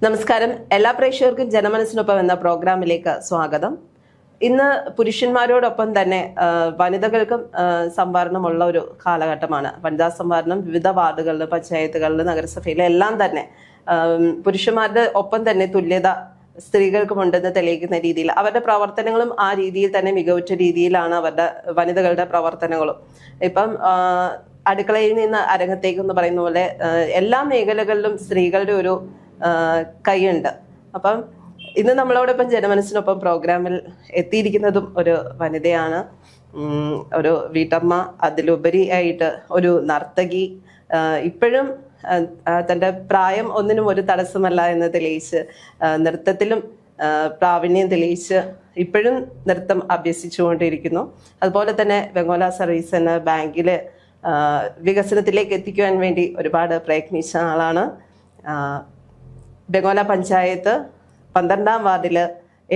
നമസ്കാരം. എല്ലാ പ്രേക്ഷകർക്കും ജനമനസ്സിനൊപ്പം എന്ന പ്രോഗ്രാമിലേക്ക് സ്വാഗതം. ഇന്ന് പുരുഷന്മാരോടൊപ്പം തന്നെ വനിതകൾക്കും സംവരണമുള്ള ഒരു കാലഘട്ടമാണ്. വനിതാ സംവരണം വിവിധ വാർഡുകളിൽ, പഞ്ചായത്തുകളിൽ, നഗരസഭയിൽ എല്ലാം തന്നെ പുരുഷന്മാരുടെ ഒപ്പം തന്നെ തുല്യത സ്ത്രീകൾക്കുമുണ്ടെന്ന് തെളിയിക്കുന്ന രീതിയിൽ അവരുടെ പ്രവർത്തനങ്ങളും ആ രീതിയിൽ തന്നെ മികവുറ്റ രീതിയിലാണ് അവരുടെ വനിതകളുടെ പ്രവർത്തനങ്ങളും. ഇപ്പം അടുക്കളയിൽ നിന്ന് അരങ്ങത്തേക്ക് എന്ന് പറയുന്ന പോലെ എല്ലാ മേഖലകളിലും സ്ത്രീകളുടെ ഒരു കൈയുണ്ട്. അപ്പം ഇന്ന് നമ്മളോടൊപ്പം ജനമനസ്സിനൊപ്പം പ്രോഗ്രാമിൽ എത്തിയിരിക്കുന്നതും ഒരു വനിതയാണ്, ഒരു വീട്ടമ്മ, അതിലുപരി ആയിട്ട് ഒരു നർത്തകി. ഇപ്പോഴും തൻ്റെ പ്രായം ഒന്നിനും ഒരു തടസ്സമല്ല എന്ന് തെളിയിച്ച് നൃത്തത്തിലും പ്രാവീണ്യം തെളിയിച്ച് ഇപ്പോഴും നൃത്തം അഭ്യസിച്ചുകൊണ്ടിരിക്കുന്നു. അതുപോലെ തന്നെ വെങ്ങോല സർവീസ് എന്ന ബാങ്കിൽ വികസനത്തിലേക്ക് എത്തിക്കുവാൻ വേണ്ടി ഒരുപാട് പ്രയത്നിച്ച ആളാണ്. വെങ്ങോല പഞ്ചായത്ത് 12ാം വാർഡിൽ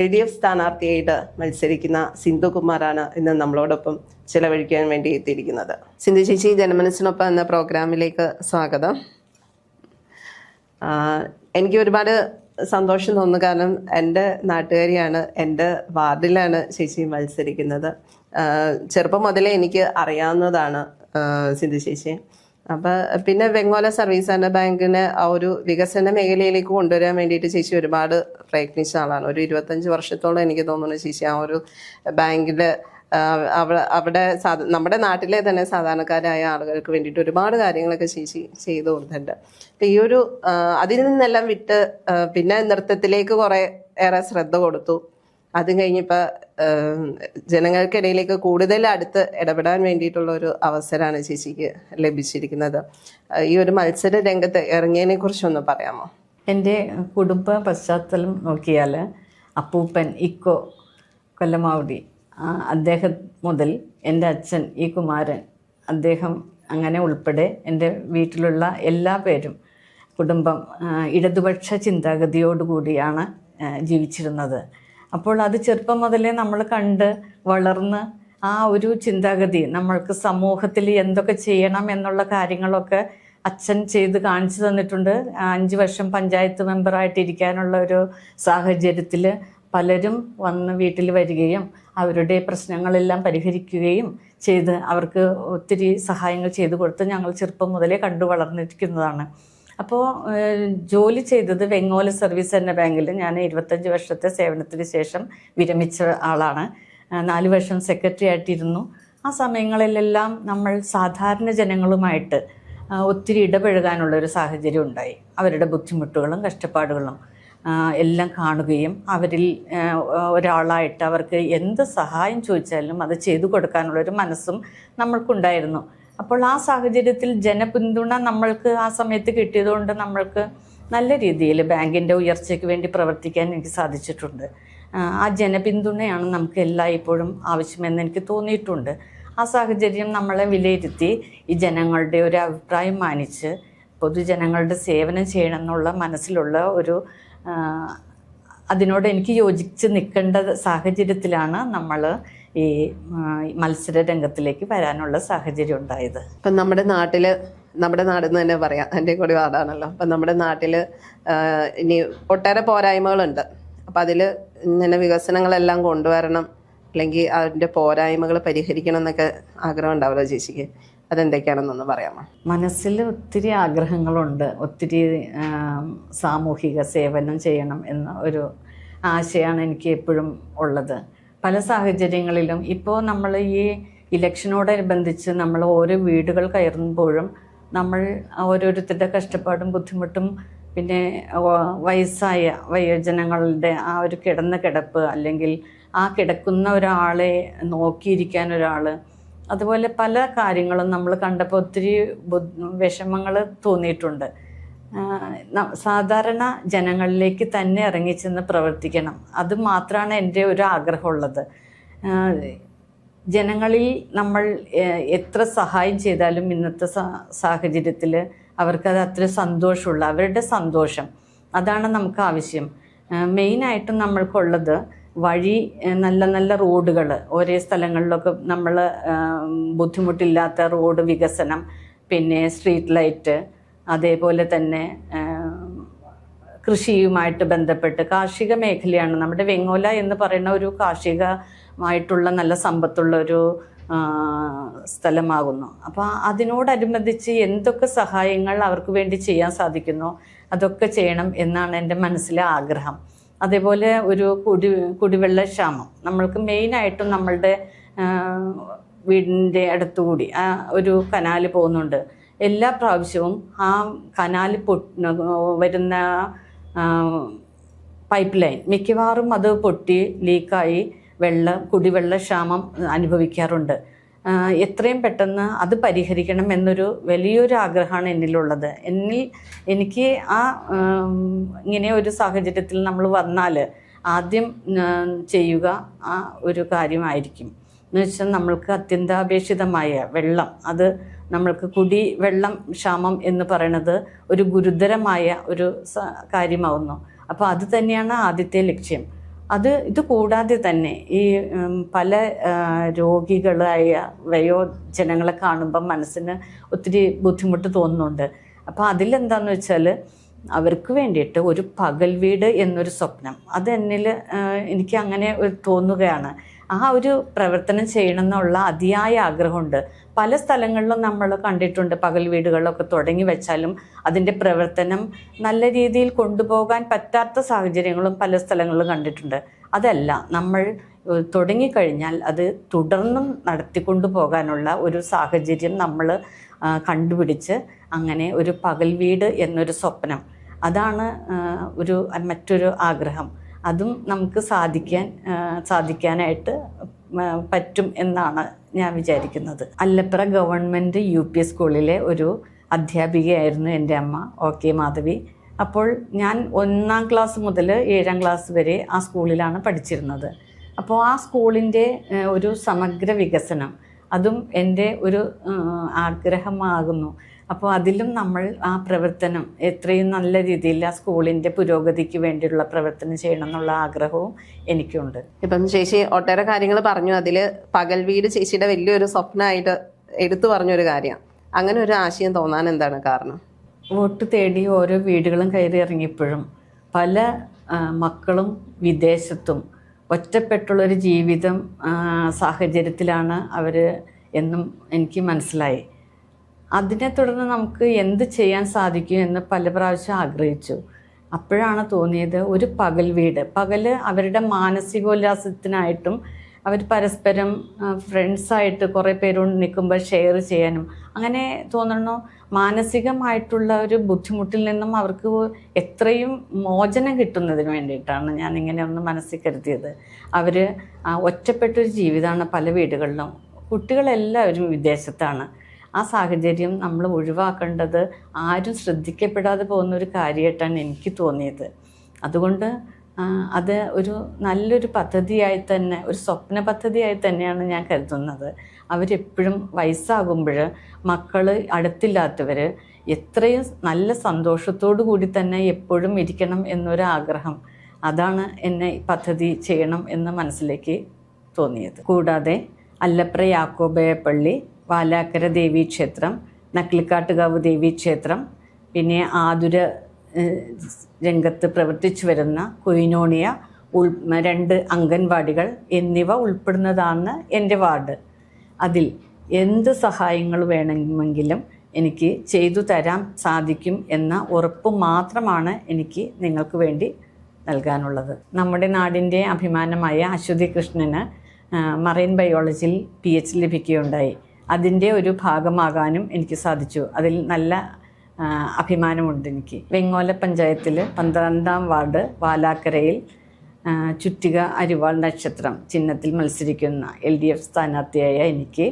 LDF സ്ഥാനാർത്ഥിയായിട്ട് മത്സരിക്കുന്ന സിന്ധു കുമാറാണ് ഇന്ന് നമ്മളോടൊപ്പം ചിലവഴിക്കാൻ വേണ്ടി എത്തിയിരിക്കുന്നത്. സിന്ധു ചേച്ചി, ജനമനസ്സിനൊപ്പം എന്ന പ്രോഗ്രാമിലേക്ക് സ്വാഗതം. എനിക്ക് ഒരുപാട് സന്തോഷം തോന്നുന്നു, കാരണം എൻ്റെ നാട്ടുകാരിയാണ്, എൻ്റെ വാർഡിലാണ് ചേച്ചി മത്സരിക്കുന്നത്. ചെറുപ്പം മുതലേ എനിക്ക് അറിയാവുന്നതാണ് സിന്ധു ചേച്ചി. അപ്പം പിന്നെ വെങ്ങോല സർവീസ് സഹകരണ ബാങ്കിനെ ആ ഒരു വികസന മേഖലയിലേക്ക് കൊണ്ടുവരാൻ വേണ്ടിയിട്ട് ചേച്ചി ഒരുപാട് പ്രയത്നിച്ച ആളാണ്. ഒരു 25 വർഷത്തോളം എനിക്ക് തോന്നുന്നു ചേച്ചി ആ ഒരു ബാങ്കിൽ അവിടെ നമ്മുടെ നാട്ടിലെ തന്നെ സാധാരണക്കാരായ ആളുകൾക്ക് വേണ്ടിയിട്ട് ഒരുപാട് കാര്യങ്ങളൊക്കെ ചേച്ചി ചെയ്തു കൊടുത്തിട്ടുണ്ട്. അപ്പം ഈ ഒരു അതിൽ നിന്നെല്ലാം വിട്ട് പിന്നെ നൃത്തത്തിലേക്ക് കുറേ ഏറെ ശ്രദ്ധ കൊടുത്തു. അതും കഴിഞ്ഞപ്പോൾ ജനങ്ങൾക്കിടയിലേക്ക് കൂടുതൽ അടുത്ത് ഇടപെടാൻ വേണ്ടിയിട്ടുള്ള ഒരു അവസരമാണ് ചേച്ചിക്ക് ലഭിച്ചിരിക്കുന്നത്. ഈ ഒരു മത്സര രംഗത്ത് ഇറങ്ങിയതിനെ കുറിച്ചൊന്ന് പറയാമോ? എൻ്റെ കുടുംബ പശ്ചാത്തലം നോക്കിയാൽ അപ്പൂപ്പൻ ഇക്കോ കൊല്ലമാവടി, അദ്ദേഹം മുതൽ എൻ്റെ അച്ഛൻ ഈ കുമാരൻ, അദ്ദേഹം അങ്ങനെ ഉൾപ്പെടെ എൻ്റെ വീട്ടിലുള്ള എല്ലാ പേരും കുടുംബം ഇടതുപക്ഷ ചിന്താഗതിയോടുകൂടിയാണ് ജീവിച്ചിരുന്നത്. അപ്പോൾ അത് ചെറുപ്പം മുതലേ നമ്മൾ കണ്ട് വളർന്ന് ആ ഒരു ചിന്താഗതി നമ്മൾക്ക് സമൂഹത്തിൽ എന്തൊക്കെ ചെയ്യണം എന്നുള്ള കാര്യങ്ങളൊക്കെ അച്ഛൻ ചെയ്ത് കാണിച്ചു തന്നിട്ടുണ്ട്. 5 വർഷം പഞ്ചായത്ത് മെമ്പറായിട്ടിരിക്കാനുള്ള ഒരു സാഹചര്യത്തിൽ പലരും വന്ന് വീട്ടിൽ വരികയും അവരുടെ പ്രശ്നങ്ങളെല്ലാം പരിഹരിക്കുകയും ചെയ്ത് അവർക്ക് ഒത്തിരി സഹായങ്ങൾ ചെയ്തു കൊടുത്ത് ഞങ്ങൾ ചെറുപ്പം മുതലേ കണ്ടു വളർന്നിരിക്കുന്നതാണ്. അപ്പോൾ ജോലി ചെയ്തത് വെങ്ങോല സർവീസ് സഹകരണ ബാങ്കിൽ ഞാൻ 25 വർഷത്തെ സേവനത്തിന് ശേഷം വിരമിച്ച ആളാണ്. 4 വർഷം സെക്രട്ടറി ആയിട്ടിരുന്നു. ആ സമയങ്ങളിലെല്ലാം നമ്മൾ സാധാരണ ജനങ്ങളുമായിട്ട് ഒത്തിരി ഇടപഴകാനുള്ളൊരു സാഹചര്യം ഉണ്ടായി. അവരുടെ ബുദ്ധിമുട്ടുകളും കഷ്ടപ്പാടുകളും എല്ലാം കാണുകയും അവരിൽ ഒരാളായിട്ട് അവർക്ക് എന്ത് സഹായം ചോദിച്ചാലും അത് ചെയ്തു കൊടുക്കാനുള്ളൊരു മനസ്സും നമ്മൾക്കുണ്ടായിരുന്നു. അപ്പോൾ ആ സാഹചര്യത്തിൽ ജനപിന്തുണ നമ്മൾക്ക് ആ സമയത്ത് കിട്ടിയതുകൊണ്ട് നമ്മൾക്ക് നല്ല രീതിയിൽ ബാങ്കിൻ്റെ ഉയർച്ചയ്ക്ക് വേണ്ടി പ്രവർത്തിക്കാൻ എനിക്ക് സാധിച്ചിട്ടുണ്ട്. ആ ജനപിന്തുണയാണ് നമുക്ക് എല്ലായ്പ്പോഴും ആവശ്യമെന്ന് എനിക്ക് തോന്നിയിട്ടുണ്ട്. ആ സാഹചര്യം നമ്മളെ വിലയിരുത്തി ഈ ജനങ്ങളുടെ ഒരു അഭിപ്രായം മാനിച്ച് പൊതുജനങ്ങളുടെ സേവനം ചെയ്യണമെന്നുള്ള മനസ്സിലുള്ള ഒരു അതിനോട് എനിക്ക് യോജിച്ച് നിൽക്കേണ്ട സാഹചര്യത്തിലാണ് നമ്മൾ ഈ മത്സര രംഗത്തിലേക്ക് വരാനുള്ള സാഹചര്യം ഉണ്ടായത്. ഇപ്പം നമ്മുടെ നാടെന്ന് തന്നെ പറയാം, എൻ്റെ കൂടി വാർഡാണല്ലോ. അപ്പം നമ്മുടെ നാട്ടിൽ ഇനി ഒട്ടേറെ പോരായ്മകളുണ്ട്. അപ്പം അതിൽ ഇങ്ങനെ വികസനങ്ങളെല്ലാം കൊണ്ടുവരണം, അല്ലെങ്കിൽ അതിൻ്റെ പോരായ്മകൾ പരിഹരിക്കണം എന്നൊക്കെ ആഗ്രഹം ഉണ്ടാവുമല്ലോ ചേച്ചിക്ക്. അതെന്തൊക്കെയാണെന്നൊന്ന് പറയാമോ? മനസ്സിൽ ഒത്തിരി ആഗ്രഹങ്ങളുണ്ട്. ഒത്തിരി സാമൂഹിക സേവനം ചെയ്യണം എന്ന ഒരു ആശയമാണ് എനിക്ക് എപ്പോഴും ഉള്ളത്. പല സാഹചര്യങ്ങളിലും ഇപ്പോൾ നമ്മൾ ഈ ഇലക്ഷനോടനുബന്ധിച്ച് നമ്മൾ ഓരോ വീടുകൾ കയറുമ്പോഴും നമ്മൾ ഓരോരുത്തരുടെ കഷ്ടപ്പാടും ബുദ്ധിമുട്ടും പിന്നെ വയസ്സായ വയോജനങ്ങളുടെ ആ ഒരു കിടന്ന കിടപ്പ്, അല്ലെങ്കിൽ ആ കിടക്കുന്ന ഒരാളെ നോക്കിയിരിക്കാൻ ഒരാൾ, അതുപോലെ പല കാര്യങ്ങളും നമ്മൾ കണ്ടപ്പോൾ ഒത്തിരി വിഷമങ്ങൾ തോന്നിയിട്ടുണ്ട്. സാധാരണ ജനങ്ങളിലേക്ക് തന്നെ ഇറങ്ങിച്ചെന്ന് പ്രവർത്തിക്കണം, അത് മാത്രമാണ് എൻ്റെ ഒരു ആഗ്രഹമുള്ളത്. ജനങ്ങളിൽ നമ്മൾ എത്ര സഹായം ചെയ്താലും ഇന്നത്തെ സാഹചര്യത്തിൽ അവർക്കത് അത്ര സന്തോഷമുള്ള അവരുടെ സന്തോഷം, അതാണ് നമുക്ക് ആവശ്യം. മെയിനായിട്ടും നമ്മൾക്കുള്ളത് വഴി, നല്ല നല്ല റോഡുകൾ, ഓരോ സ്ഥലങ്ങളിലൊക്കെ നമ്മൾ ബുദ്ധിമുട്ടില്ലാത്ത റോഡ് വികസനം, പിന്നെ സ്ട്രീറ്റ് ലൈറ്റ്, അതേപോലെ തന്നെ കൃഷിയുമായിട്ട് ബന്ധപ്പെട്ട് കാർഷിക മേഖലയാണ് നമ്മുടെ വെങ്ങോല എന്ന് പറയുന്ന ഒരു കാർഷികമായിട്ടുള്ള നല്ല സമ്പത്തുള്ള ഒരു സ്ഥലമാകുന്നു. അപ്പോൾ അതിനോടനുബന്ധിച്ച് എന്തൊക്കെ സഹായങ്ങൾ അവർക്ക് വേണ്ടി ചെയ്യാൻ സാധിക്കുന്നോ അതൊക്കെ ചെയ്യണം എന്നാണ് എൻ്റെ മനസ്സിലെ ആഗ്രഹം. അതേപോലെ ഒരു കുടിവെള്ള ക്ഷാമം നമ്മൾക്ക് മെയിനായിട്ടും നമ്മളുടെ വീടിൻ്റെ അടുത്തുകൂടി ഒരു കനാല് പോകുന്നുണ്ട്. എല്ലാ പ്രാവശ്യവും ആ കനാല് വരുന്ന പൈപ്പ് ലൈൻ മിക്കവാറും അത് പൊട്ടി ലീക്കായി കുടിവെള്ള ക്ഷാമം അനുഭവിക്കാറുണ്ട്. എത്രയും പെട്ടെന്ന് അത് പരിഹരിക്കണം എന്നൊരു വലിയൊരു ആഗ്രഹമാണ് എന്നിലുള്ളത്. എനിക്ക് ഇങ്ങനെ ഒരു സാഹചര്യത്തിൽ നമ്മൾ വന്നാൽ ആദ്യം ചെയ്യുക ആ ഒരു കാര്യമായിരിക്കും. എന്ന് വെച്ചാൽ നമ്മൾക്ക് അത്യന്താപേക്ഷിതമായ വെള്ളം, അത് നമ്മൾക്ക് കുടിവെള്ളം ക്ഷാമം എന്ന് പറയുന്നത് ഒരു ഗുരുതരമായ ഒരു കാര്യമാവുന്നു. അപ്പോൾ അത് തന്നെയാണ് ആദ്യത്തെ ലക്ഷ്യം. ഇത് കൂടാതെ തന്നെ ഈ പല രോഗികളായ വയോജനങ്ങളെ കാണുമ്പം മനസ്സിന് ഒത്തിരി ബുദ്ധിമുട്ട് തോന്നുന്നുണ്ട്. അപ്പോൾ അതിലെന്താണെന്ന് വെച്ചാൽ അവർക്ക് വേണ്ടിയിട്ട് ഒരു പകൽ വീട് എന്നൊരു സ്വപ്നം എനിക്ക് അങ്ങനെ തോന്നുകയാണ്. ആ ഒരു പ്രവർത്തനം ചെയ്യണം എന്നുള്ള അതിയായ ആഗ്രഹമുണ്ട്. പല സ്ഥലങ്ങളിലും നമ്മൾ കണ്ടിട്ടുണ്ട് പകൽ വീടുകളൊക്കെ തുടങ്ങി വെച്ചാലും അതിൻ്റെ പ്രവർത്തനം നല്ല രീതിയിൽ കൊണ്ടുപോകാൻ പറ്റാത്ത സാഹചര്യങ്ങളും പല സ്ഥലങ്ങളിലും കണ്ടിട്ടുണ്ട്. അതല്ല, നമ്മൾ തുടങ്ങിക്കഴിഞ്ഞാൽ അത് തുടർന്നും നടത്തിക്കൊണ്ടു പോകാനുള്ള ഒരു സാഹചര്യം നമ്മൾ കണ്ടുപിടിച്ച് അങ്ങനെ ഒരു പകൽ വീട് എന്നൊരു സ്വപ്നം, അതാണ് മറ്റൊരു ആഗ്രഹം. അതും നമുക്ക് സാധിക്കാനായിട്ട് പറ്റും എന്നാണ് ഞാൻ വിചാരിക്കുന്നത്. അല്ലപ്ര ഗവൺമെൻറ് UP സ്കൂളിലെ ഒരു അധ്യാപികയായിരുന്നു എൻ്റെ അമ്മ OK മാധവി. അപ്പോൾ ഞാൻ 1ാം ക്ലാസ് മുതൽ 7ാം ക്ലാസ് വരെ ആ സ്കൂളിലാണ് പഠിച്ചിരുന്നത്. അപ്പോൾ ആ സ്കൂളിൻ്റെ ഒരു സമഗ്ര വികസനം അതും എൻ്റെ ഒരു ആഗ്രഹമാകുന്നു. അപ്പോൾ അതിലും നമ്മൾ ആ പ്രവർത്തനം എത്രയും നല്ല രീതിയിൽ ആ സ്കൂളിൻ്റെ പുരോഗതിക്ക് വേണ്ടിയുള്ള പ്രവർത്തനം ചെയ്യണം എന്നുള്ള ആഗ്രഹവും എനിക്കുണ്ട്. ഇപ്പം ചേച്ചി ഒട്ടേറെ കാര്യങ്ങൾ പറഞ്ഞു. അതിൽ പകൽ വീട് ചേച്ചിയുടെ വലിയൊരു സ്വപ്നമായിട്ട് എടുത്തു പറഞ്ഞൊരു കാര്യമാണ്. അങ്ങനെ ഒരു ആശയം തോന്നാൻ എന്താണ് കാരണം? വോട്ട് തേടി ഓരോ വീടുകളും കയറി ഇറങ്ങിയപ്പോഴും പല മക്കളും വിദേശത്തും ഒറ്റപ്പെട്ടുള്ളൊരു ജീവിതം സാഹചര്യത്തിലാണ് അവർ എന്നും എനിക്ക് മനസ്സിലായി. അതിനെ തുടർന്ന് നമുക്ക് എന്ത് ചെയ്യാൻ സാധിക്കും എന്ന് പല പ്രാവശ്യം ആഗ്രഹിച്ചു. അപ്പോഴാണ് തോന്നിയത് ഒരു പകൽ വീട്, അവരുടെ മാനസികോല്ലാസത്തിനായിട്ടും അവർ പരസ്പരം ഫ്രണ്ട്സായിട്ട് കുറേ പേരോട് നിൽക്കുമ്പോൾ ഷെയർ ചെയ്യാനും അങ്ങനെ തോന്നുന്നു. മാനസികമായിട്ടുള്ള ഒരു ബുദ്ധിമുട്ടിൽ നിന്നും അവർക്ക് എത്രയും മോചനം കിട്ടുന്നതിന് വേണ്ടിയിട്ടാണ് ഞാൻ ഇങ്ങനെ ഒന്ന് മനസ്സിൽ കരുതിയത്. അവർ ഒറ്റപ്പെട്ടൊരു ജീവിതമാണ് പല വീടുകളിലും. കുട്ടികളെല്ലാവരും വിദേശത്താണ്. ആ സാഹചര്യം നമ്മൾ ഒഴിവാക്കേണ്ടത് ആരും ശ്രദ്ധിക്കപ്പെടാതെ പോകുന്നൊരു കാര്യമായിട്ടാണ് എനിക്ക് തോന്നിയത്. അതുകൊണ്ട് അത് നല്ലൊരു പദ്ധതിയായി തന്നെ, ഒരു സ്വപ്ന പദ്ധതിയായി തന്നെയാണ് ഞാൻ കരുതുന്നത്. അവരെപ്പോഴും വയസ്സാകുമ്പോൾ മക്കൾ അടുത്തില്ലാത്തവർ എത്രയും നല്ല സന്തോഷത്തോടു കൂടി തന്നെ എപ്പോഴും ഇരിക്കണം എന്നൊരാഗ്രഹം, അതാണ് എന്നെ പദ്ധതി ചെയ്യണം എന്ന് മനസ്സിലേക്ക് തോന്നിയത്. കൂടാതെ അല്ലപ്ര യാക്കോബായ പള്ളി, വാലാക്കര ദേവീക്ഷേത്രം, നക്കിളിക്കാട്ടുകാവ് ദേവീക്ഷേത്രം, പിന്നെ ആതുര രംഗത്ത് പ്രവർത്തിച്ചു വരുന്ന കൊയിനോണിയ 2 അംഗൻവാടികൾ എന്നിവ ഉൾപ്പെടുന്നതാണ് എൻ്റെ വാർഡ്. അതിൽ എന്ത് സഹായങ്ങൾ വേണമെങ്കിലും എനിക്ക് ചെയ്തു തരാൻ സാധിക്കും എന്ന ഉറപ്പ് മാത്രമാണ് എനിക്ക് നിങ്ങൾക്ക് വേണ്ടി നൽകാനുള്ളത്. നമ്മുടെ നാടിൻ്റെ അഭിമാനമായ അശ്വതി കൃഷ്ണന് മറൈൻ ബയോളജിയിൽ PH ലഭിക്കുകയുണ്ടായി. അതിൻ്റെ ഒരു ഭാഗമാകാനും എനിക്ക് സാധിച്ചു. അതിൽ നല്ല അഭിമാനമുണ്ട് എനിക്ക്. വെങ്ങോല പഞ്ചായത്തിൽ 12ാം വാർഡ് വാലാക്കരയിൽ ചുറ്റിക അരിവാൾ നക്ഷത്രം ചിഹ്നത്തിൽ മത്സരിക്കുന്ന LDF സ്ഥാനാർത്ഥിയായ എനിക്ക്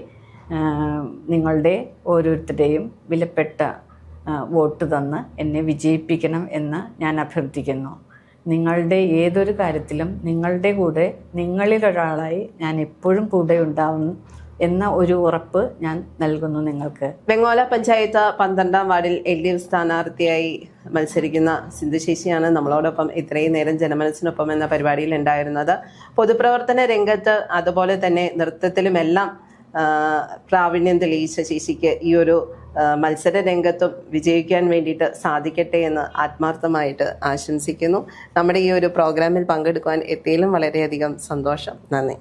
നിങ്ങളുടെ ഓരോരുത്തരുടെയും വിലപ്പെട്ട വോട്ട് തന്ന് എന്നെ വിജയിപ്പിക്കണം എന്ന് ഞാൻ അഭ്യർത്ഥിക്കുന്നു. നിങ്ങളുടെ ഏതൊരു കാര്യത്തിലും നിങ്ങളുടെ കൂടെ, നിങ്ങളിലൊരാളായി ഞാൻ എപ്പോഴും കൂടെ ഉണ്ടാവും എന്ന ഒരു ഉറപ്പ് ഞാൻ നൽകുന്നു നിങ്ങൾക്ക്. വെങ്ങോല പഞ്ചായത്ത് 12ാം വാർഡിൽ LDF സ്ഥാനാർത്ഥിയായി മത്സരിക്കുന്ന സിന്ധു ചേച്ചിയാണ് നമ്മളോടൊപ്പം ഇത്രയും നേരം ജനമനസ്സിനൊപ്പം എന്ന പരിപാടിയിൽ ഉണ്ടായിരുന്നത്. പൊതുപ്രവർത്തന രംഗത്ത് അതുപോലെ തന്നെ നൃത്തത്തിലുമെല്ലാം പ്രാവീണ്യം തെളിയിച്ച ചേച്ചിക്ക് ഈ ഒരു മത്സര രംഗത്തും വിജയിക്കാൻ വേണ്ടിയിട്ട് സാധിക്കട്ടെ എന്ന് ആത്മാർത്ഥമായിട്ട് ആശംസിക്കുന്നു. നമ്മുടെ ഈ ഒരു പ്രോഗ്രാമിൽ പങ്കെടുക്കുവാൻ എത്തിയതിലും വളരെയധികം സന്തോഷം. നന്ദി.